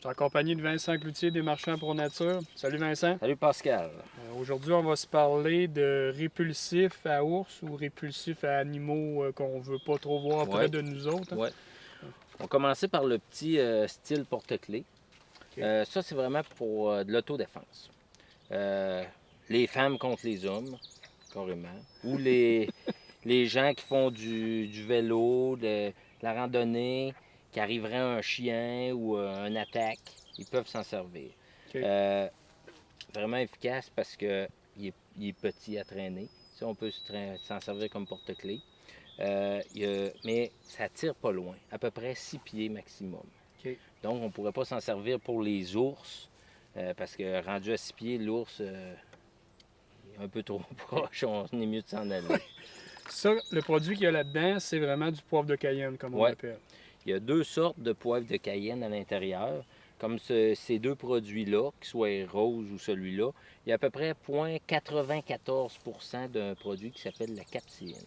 suis en compagnie de Vincent Cloutier des Marchands Pro Nature. Salut Vincent. Salut Pascal. Aujourd'hui, on va se parler de répulsifs à ours ou répulsifs à animaux qu'on veut pas trop voir près de nous autres. Ouais. On va commencer par le petit style porte-clés. OK. Ça, c'est vraiment pour de l'autodéfense. Les femmes contre les hommes, carrément. Ou les gens qui font du vélo, de la randonnée, qui arriverait un chien ou un attaque, ils peuvent s'en servir. OK. Vraiment efficace parce qu'il est petit à traîner. Ça, on peut s'en servir comme porte-clés. Mais ça tire pas loin, à peu près 6 pieds maximum. OK. Donc, on ne pourrait pas s'en servir pour les ours, parce que rendu à 6 pieds, l'ours est un peu trop proche, on est mieux de s'en aller. Ça, le produit qu'il y a là-dedans, c'est vraiment du poivre de Cayenne, comme on l'appelle. Il y a 2 sortes de poivre de Cayenne à l'intérieur. Comme ces 2 produits-là, qu'ils soient rose ou celui-là, il y a à peu près 0,94% d'un produit qui s'appelle la capséine,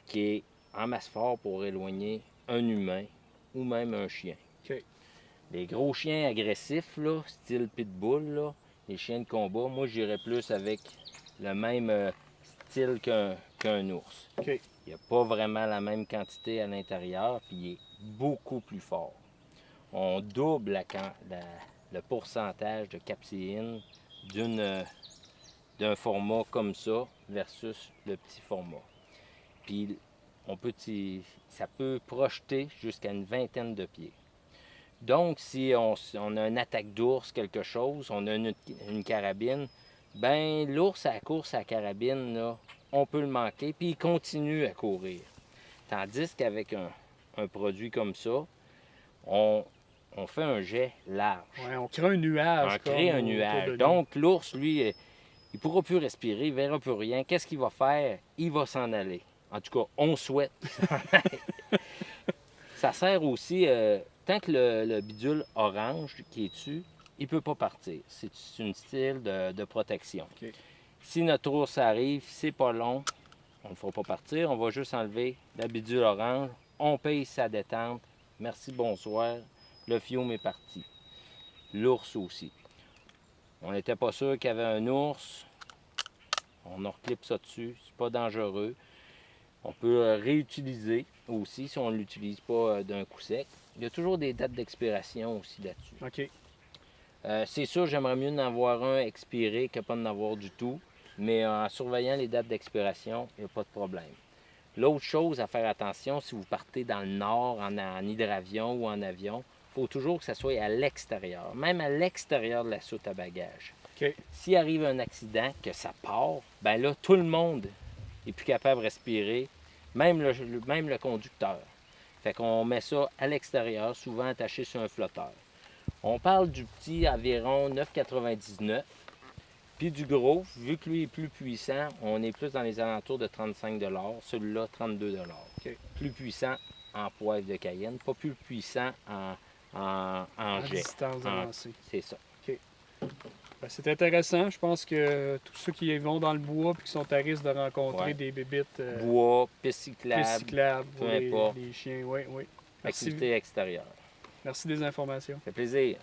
qui est en masse fort pour éloigner un humain ou même un chien. OK. Les gros chiens agressifs, là, style pitbull, là, les chiens de combat, moi j'irais plus avec le même style qu'un ours. OK. Il n'y a pas vraiment la même quantité à l'intérieur, puis il est beaucoup plus fort. On double le pourcentage de capséine d'un format comme ça versus le petit format. Puis ça peut projeter jusqu'à une vingtaine de pieds. Donc, si on a une attaque d'ours, quelque chose, on a une carabine, ben l'ours à la course à la carabine, là, on peut le manquer, puis il continue à courir. Tandis qu'avec un produit comme ça, on fait un jet large. Ouais, on crée un nuage. On crée un nuage. Donc, l'ours, lui, il ne pourra plus respirer, il ne verra plus rien. Qu'est-ce qu'il va faire? Il va s'en aller. En tout cas, on souhaite qu'il s'en aille. Ça sert aussi, tant que le bidule orange qui est dessus, il ne peut pas partir. C'est un style de protection. OK. Si notre ours arrive, c'est pas long, on ne le fera pas partir. On va juste enlever la bidule orange. On paye sa détente. Merci, bonsoir. Le fiume est parti. L'ours aussi. On n'était pas sûr qu'il y avait un ours. On en reclipe ça dessus. C'est pas dangereux. On peut réutiliser aussi si on ne l'utilise pas d'un coup sec. Il y a toujours des dates d'expiration aussi là-dessus. OK. C'est sûr, j'aimerais mieux en avoir un expiré que pas d'en avoir du tout. Mais en surveillant les dates d'expiration, il n'y a pas de problème. L'autre chose à faire attention, si vous partez dans le nord en hydravion ou en avion, il faut toujours que ça soit à l'extérieur, même à l'extérieur de la soute à bagages. OK. S'il arrive un accident, que ça part, ben là, tout le monde est plus capable de respirer, même le conducteur. Fait qu'on met ça à l'extérieur, souvent attaché sur un flotteur. On parle du petit Aviron 9,99. Puis du gros, vu que lui est plus puissant, on est plus dans les alentours de 35 $. Celui-là, 32 $. OK. Plus puissant en poivre de Cayenne, pas plus puissant en jet. Distance avancée. C'est ça. Ben, c'est intéressant. Je pense que tous ceux qui vont dans le bois et qui sont à risque de rencontrer des bébites Bois, piste cyclables peu pour importe. les chiens. Oui, oui. Merci. Activité extérieure. Merci des informations. Ça fait plaisir.